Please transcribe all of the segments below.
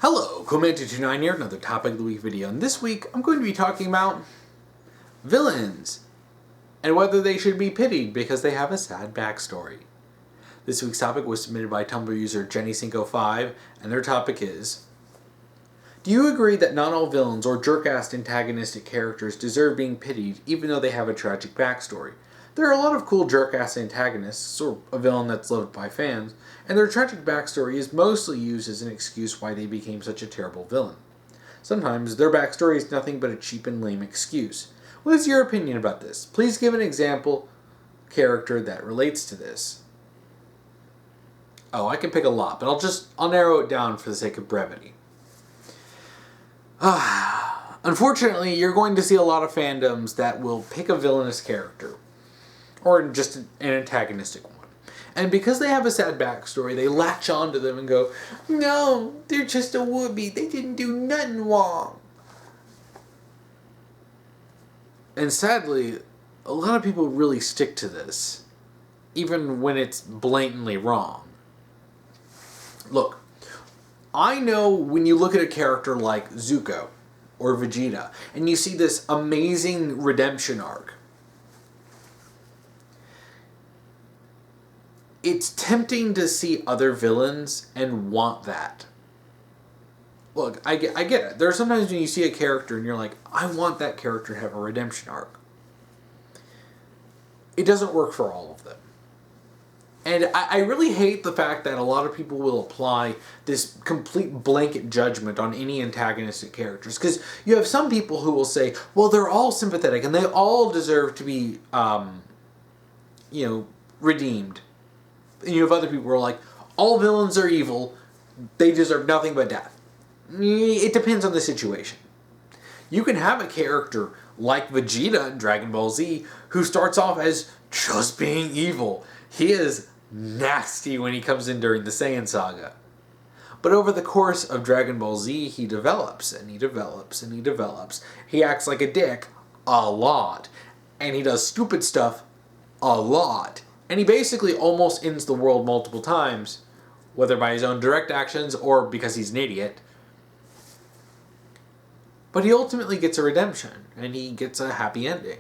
Hello, Comanche29 here, another Topic of the Week video, and this week I'm going to be talking about villains and whether they should be pitied because they have a sad backstory. This week's topic was submitted by Tumblr user Jenny505, and their topic is: do you agree that not all villains or jerkass antagonistic characters deserve being pitied even though they have a tragic backstory? There are a lot of cool jerkass antagonists, or a villain that's loved by fans, and their tragic backstory is mostly used as an excuse why they became such a terrible villain. Sometimes their backstory is nothing but a cheap and lame excuse. What is your opinion about this? Please give an example character that relates to this. Oh, I can pick a lot, but I'll narrow it down for the sake of brevity. Unfortunately, you're going to see a lot of fandoms that will pick a villainous character, or just an antagonistic one. And because they have a sad backstory, they latch onto them and go, no, they're just a Woobie. They didn't do nothing wrong. And sadly, a lot of people really stick to this, even when it's blatantly wrong. Look, I know when you look at a character like Zuko or Vegeta, and you see this amazing redemption arc, it's tempting to see other villains and want that. Look, I get it. There are sometimes when you see a character and you're like, I want that character to have a redemption arc. It doesn't work for all of them. And I really hate the fact that a lot of people will apply this complete blanket judgment on any antagonistic characters. Because you have some people who will say, well, they're all sympathetic and they all deserve to be, redeemed. And you have other people who are like, all villains are evil, they deserve nothing but death. It depends on the situation. You can have a character like Vegeta in Dragon Ball Z who starts off as just being evil. He is nasty when he comes in during the Saiyan saga. But over the course of Dragon Ball Z, he develops, and he develops, and he develops. He acts like a dick a lot. And he does stupid stuff a lot. And he basically almost ends the world multiple times, whether by his own direct actions or because he's an idiot. But he ultimately gets a redemption, and he gets a happy ending.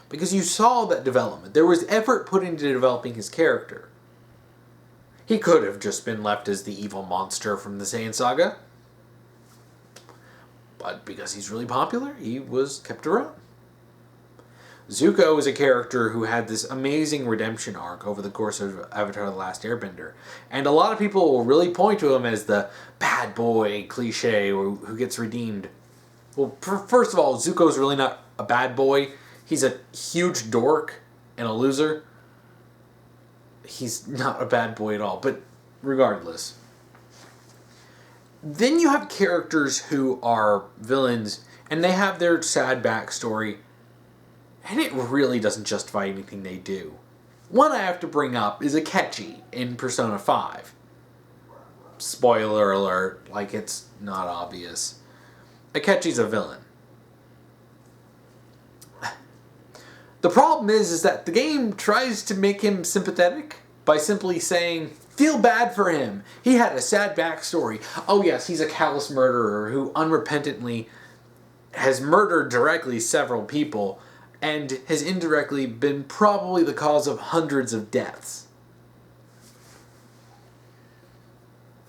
Because you saw that development. There was effort put into developing his character. He could have just been left as the evil monster from the Saiyan saga. But because he's really popular, he was kept around. Zuko is a character who had this amazing redemption arc over the course of Avatar: The Last Airbender. And a lot of people will really point to him as the bad boy cliche who gets redeemed. Well, first of all, Zuko's really not a bad boy. He's a huge dork and a loser. He's not a bad boy at all, but regardless. Then you have characters who are villains, and they have their sad backstory, and it really doesn't justify anything they do. One I have to bring up is Akechi in Persona 5. Spoiler alert, like it's not obvious. Akechi's a villain. The problem is that the game tries to make him sympathetic by simply saying, feel bad for him. He had a sad backstory. Oh yes, he's a callous murderer who unrepentantly has murdered directly several people and has indirectly been probably the cause of hundreds of deaths.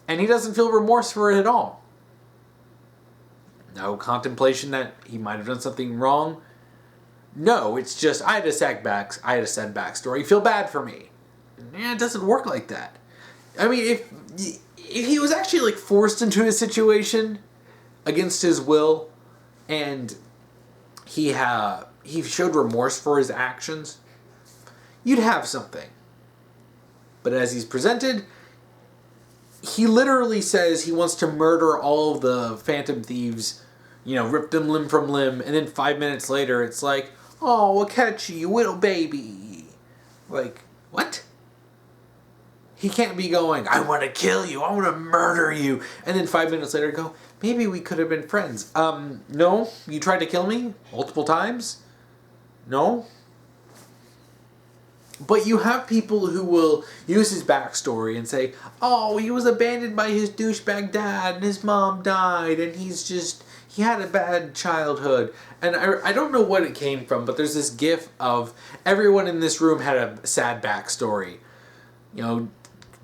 And he doesn't feel remorse for it at all. No contemplation that he might have done something wrong. No, it's just, I had a sad backstory. Feel bad for me. Yeah, it doesn't work like that. I mean, if he was actually forced into a situation against his will, and he showed remorse for his actions, you'd have something. But as he's presented, he literally says he wants to murder all of the Phantom Thieves, rip them limb from limb, and then 5 minutes later it's like, oh, Akechi, you little baby. Like, what? He can't be going, I want to kill you, I want to murder you, and then 5 minutes later go, maybe we could have been friends. No? You tried to kill me multiple times? No? But you have people who will use his backstory and say, oh, he was abandoned by his douchebag dad and his mom died and he had a bad childhood. And I don't know what it came from, but there's this gif of everyone in this room had a sad backstory. You know,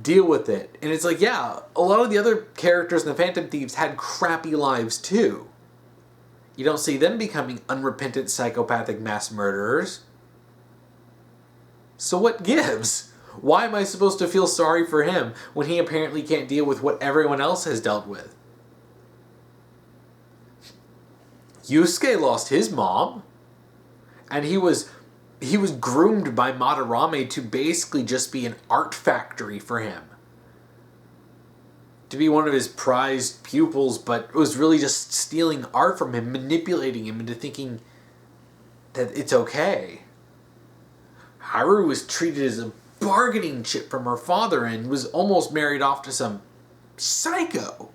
deal with it. And it's like, yeah, a lot of the other characters in the Phantom Thieves had crappy lives too. You don't see them becoming unrepentant psychopathic mass murderers. So what gives? Why am I supposed to feel sorry for him when he apparently can't deal with what everyone else has dealt with? Yusuke lost his mom, and he was groomed by Madarame to basically just be an art factory for him. To be one of his prized pupils, but was really just stealing art from him, manipulating him into thinking that it's okay. Haru was treated as a bargaining chip from her father and was almost married off to some psycho.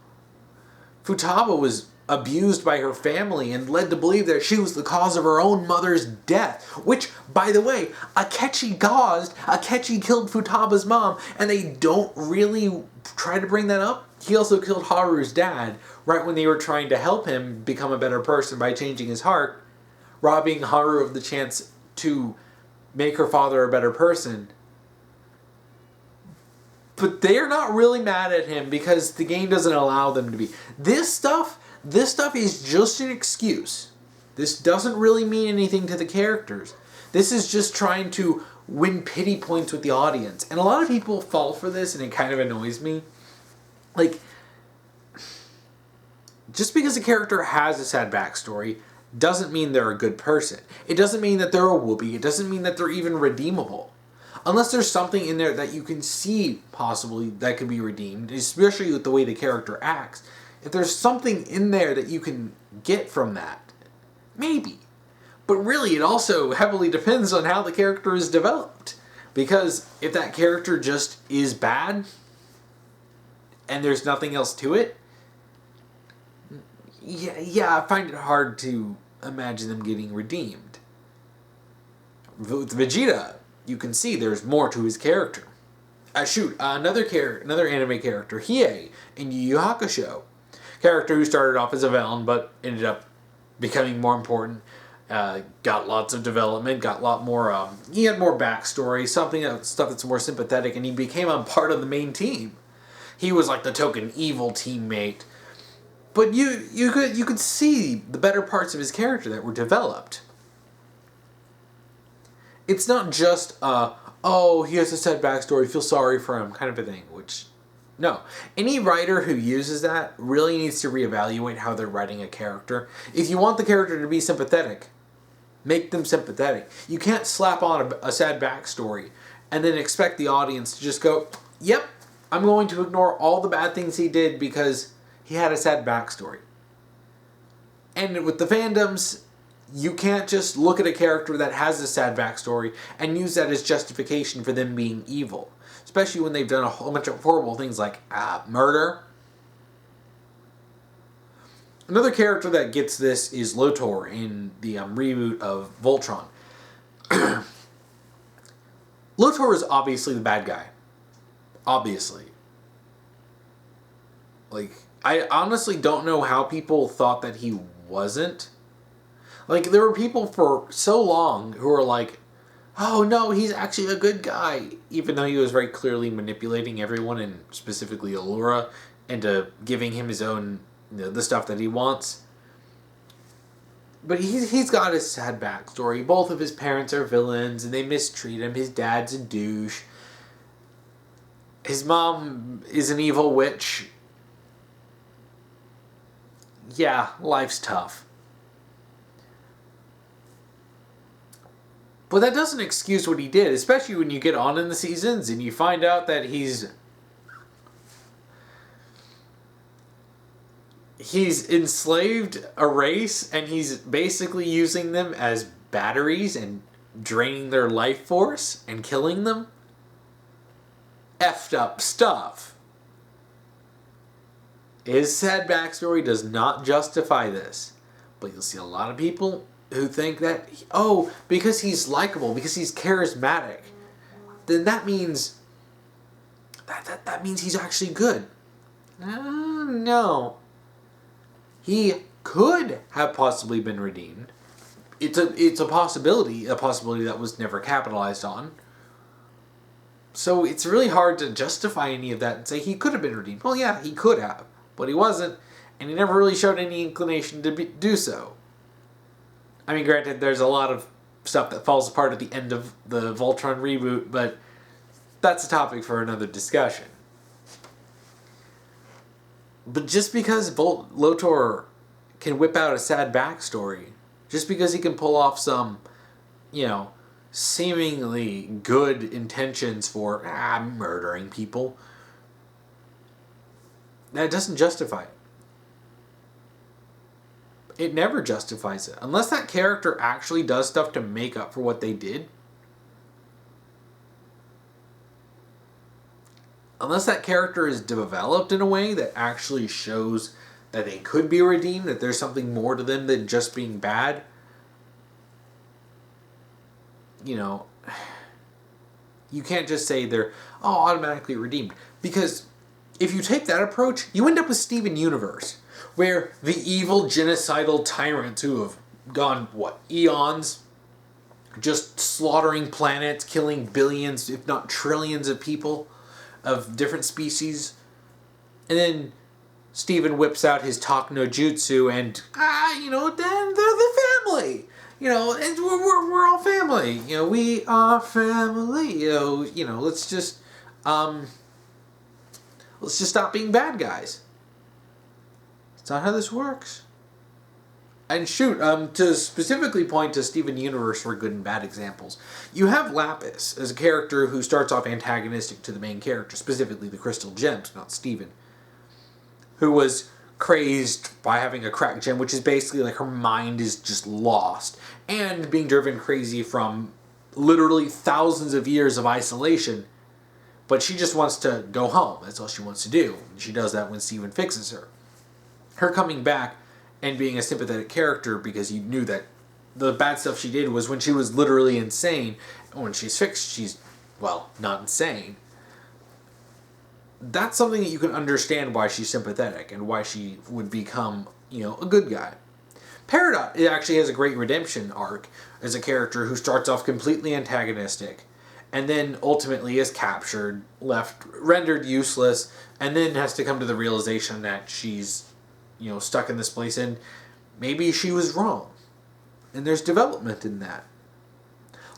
Futaba was abused by her family and led to believe that she was the cause of her own mother's death, which, by the way, Akechi caused. Akechi killed Futaba's mom, and they don't really try to bring that up. He also killed Haru's dad right when they were trying to help him become a better person by changing his heart, robbing Haru of the chance to make her father a better person. But they're not really mad at him because the game doesn't allow them to be. This stuff is just an excuse. This doesn't really mean anything to the characters. This is just trying to win pity points with the audience. And a lot of people fall for this, and it kind of annoys me. Like, just because a character has a sad backstory doesn't mean they're a good person. It doesn't mean that they're a Woobie. It doesn't mean that they're even redeemable. Unless there's something in there that you can see possibly that could be redeemed, especially with the way the character acts. If there's something in there that you can get from that, maybe. But really, it also heavily depends on how the character is developed. Because if that character just is bad, and there's nothing else to it, yeah, I find it hard to imagine them getting redeemed. With Vegeta, you can see there's more to his character. Another anime character, Hiei, in Yu Yu Hakusho. Character who started off as a villain, but ended up becoming more important. Got lots of development, got a lot more, he had more backstory, stuff that's more sympathetic, and he became a part of the main team. He was like the token evil teammate. But you could see the better parts of his character that were developed. It's not just he has a sad backstory, feel sorry for him kind of a thing, which, no. Any writer who uses that really needs to reevaluate how they're writing a character. If you want the character to be sympathetic, make them sympathetic. You can't slap on a sad backstory and then expect the audience to just go, yep, I'm going to ignore all the bad things he did because he had a sad backstory. And with the fandoms, you can't just look at a character that has a sad backstory and use that as justification for them being evil. Especially when they've done a whole bunch of horrible things like murder. Another character that gets this is Lotor in the reboot of Voltron. Lotor is obviously the bad guy. Obviously. Like, I honestly don't know how people thought that he wasn't. Like, there were people for so long who were like, oh no, he's actually a good guy. Even though he was very clearly manipulating everyone, and specifically Allura, into giving him his own, the stuff that he wants. But he's got a sad backstory. Both of his parents are villains, and they mistreat him. His dad's a douche. His mom is an evil witch. Yeah, life's tough. But that doesn't excuse what he did, especially when you get on in the seasons and you find out that he's enslaved a race and he's basically using them as batteries and draining their life force and killing them. Effed up stuff. His sad backstory does not justify this. But you'll see a lot of people who think that, because he's likable, because he's charismatic, then that means that means he's actually good. No. He could have possibly been redeemed. It's a possibility that was never capitalized on. So it's really hard to justify any of that and say he could have been redeemed. Well, yeah, he could have, but he wasn't, and he never really showed any inclination to do so. I mean, granted, there's a lot of stuff that falls apart at the end of the Voltron reboot, but that's a topic for another discussion. But just because Lotor can whip out a sad backstory, just because he can pull off some, seemingly good intentions for murdering people, that doesn't justify it. It never justifies it. Unless that character actually does stuff to make up for what they did. Unless that character is developed in a way that actually shows that they could be redeemed, that there's something more to them than just being bad. You can't just say they're automatically redeemed. Because if you take that approach, you end up with Steven Universe, where the evil genocidal tyrants who have gone, eons, just slaughtering planets, killing billions, if not trillions of people of different species. And then Steven whips out his talk no jutsu and, then they're the family. And we're all family. We are family. Let's just stop being bad guys. It's not how this works. And to specifically point to Steven Universe for good and bad examples, you have Lapis as a character who starts off antagonistic to the main character, specifically the Crystal Gems, not Steven, who was crazed by having a cracked gem, which is basically like her mind is just lost, and being driven crazy from literally thousands of years of isolation, but she just wants to go home. That's all she wants to do. And she does that when Steven fixes her. Her coming back and being a sympathetic character because you knew that the bad stuff she did was when she was literally insane, and when she's fixed, she's, not insane. That's something that you can understand why she's sympathetic and why she would become, a good guy. Peridot actually has a great redemption arc as a character who starts off completely antagonistic and then ultimately is captured, rendered useless, and then has to come to the realization that she's, stuck in this place and maybe she was wrong. And there's development in that.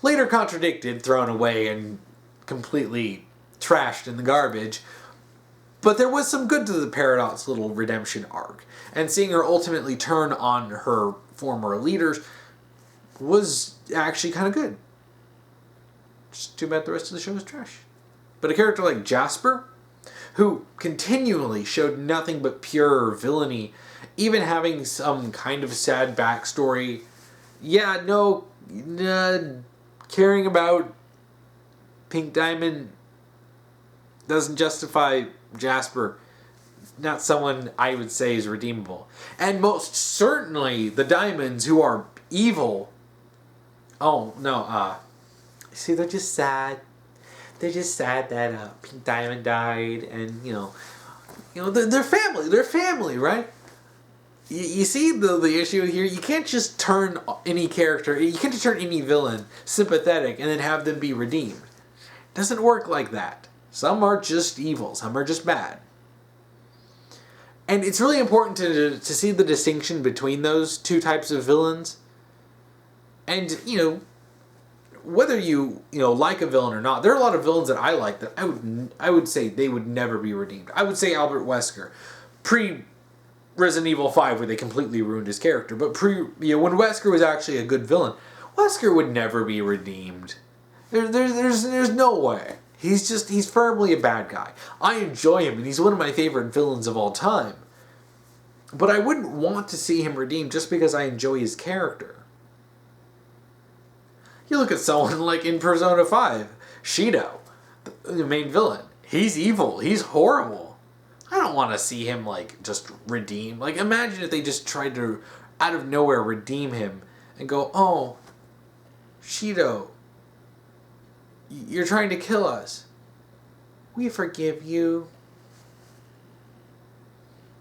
Later contradicted, thrown away, and completely trashed in the garbage. But there was some good to the Peridot's little redemption arc. And seeing her ultimately turn on her former leaders was actually kind of good. Just too bad the rest of the show was trash. But a character like Jasper, who continually showed nothing but pure villainy, even having some kind of sad backstory. Caring about Pink Diamond doesn't justify Jasper. Not someone I would say is redeemable. And most certainly the Diamonds, who are evil. See, they're just sad. They're just sad that Pink Diamond died, and they're family. They're family, right? You see the issue here. You can't just turn any character. You can't just turn any villain sympathetic and then have them be redeemed. It doesn't work like that. Some are just evil. Some are just bad. And it's really important to see the distinction between those two types of villains. And whether you like a villain or not, there are a lot of villains that I like that I would say they would never be redeemed. I would say Albert Wesker, pre Resident Evil 5, where they completely ruined his character, but when Wesker was actually a good villain, Wesker would never be redeemed. There's no way. He's firmly a bad guy. I enjoy him, and he's one of my favorite villains of all time. But I wouldn't want to see him redeemed just because I enjoy his character. You look at someone like in Persona 5, Shido, the main villain. He's evil. He's horrible. I don't want to see him, just redeemed. Imagine if they just tried to, out of nowhere, redeem him and go, oh, Shido, You're trying to kill us. We forgive you.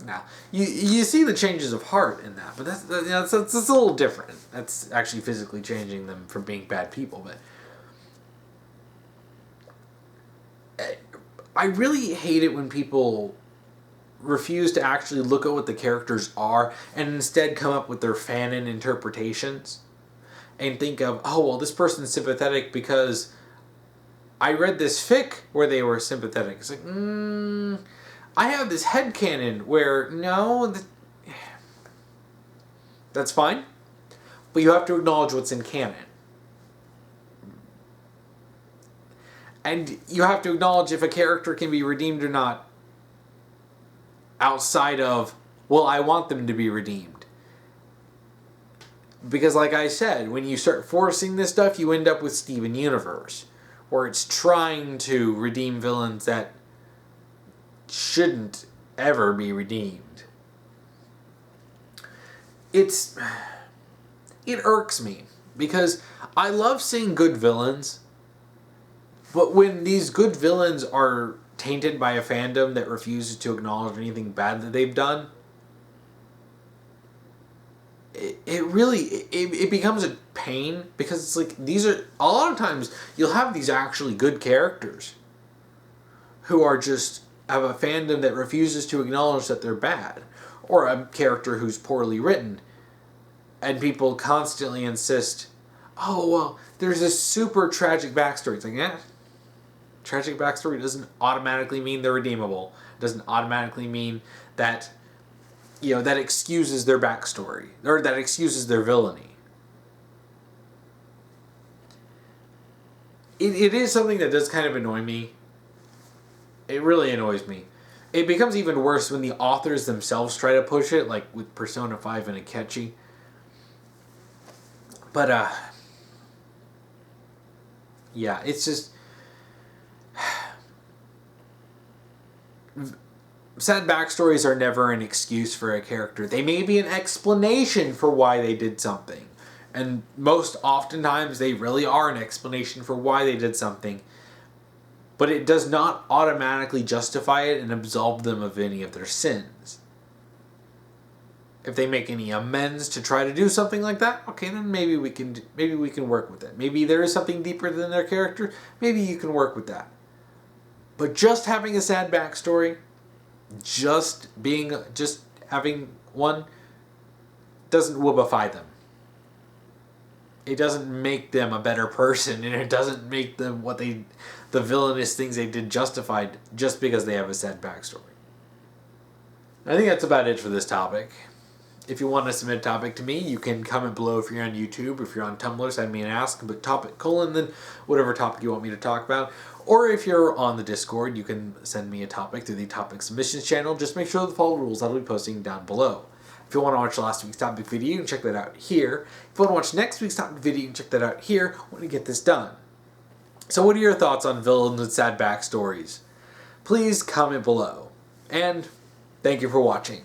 Now, you see the changes of heart in that, but that's a little different. That's actually physically changing them from being bad people, but I really hate it when people refuse to actually look at what the characters are and instead come up with their fanon interpretations and think of, oh, well, this person's sympathetic because I read this fic where they were sympathetic. It's like, I have this headcanon where, no, that's fine, but you have to acknowledge what's in canon. And you have to acknowledge if a character can be redeemed or not outside of, well, I want them to be redeemed. Because like I said, when you start forcing this stuff, you end up with Steven Universe, where it's trying to redeem villains that shouldn't ever be redeemed. It irks me, because I love seeing good villains, but when these good villains are tainted by a fandom that refuses to acknowledge anything bad that they've done, it really becomes a pain, because it's like, these are, a lot of times you'll have these actually good characters who are just have a fandom that refuses to acknowledge that they're bad, or a character who's poorly written, and people constantly insist, oh, well, there's this super tragic backstory. It's like, yeah, tragic backstory doesn't automatically mean they're redeemable. It doesn't automatically mean that, that excuses their backstory, or that excuses their villainy. It is something that does kind of annoy me. It really annoys me. It becomes even worse when the authors themselves try to push it, like with Persona 5 and Akechi. But, yeah, it's just... sad backstories are never an excuse for a character. They may be an explanation for why they did something. And most oftentimes they really are an explanation for why they did something. But it does not automatically justify it and absolve them of any of their sins. If they make any amends to try to do something like that, okay, then maybe we can work with it. Maybe there is something deeper than their character. Maybe you can work with that. But just having a sad backstory, just having one, doesn't woobify them. It doesn't make them a better person, and it doesn't make them the villainous things they did justified just because they have a sad backstory. I think that's about it for this topic. If you want to submit a topic to me, you can comment below if you're on YouTube. If you're on Tumblr, send me an ask, but topic : then whatever topic you want me to talk about. Or if you're on the Discord, you can send me a topic through the topic submissions channel. Just make sure to follow the rules. I'll be posting down below. If you want to watch last week's topic video, you can check that out here. If you want to watch next week's topic video, you can check that out here when we get this done. So what are your thoughts on villains with sad backstories? Please comment below. And thank you for watching.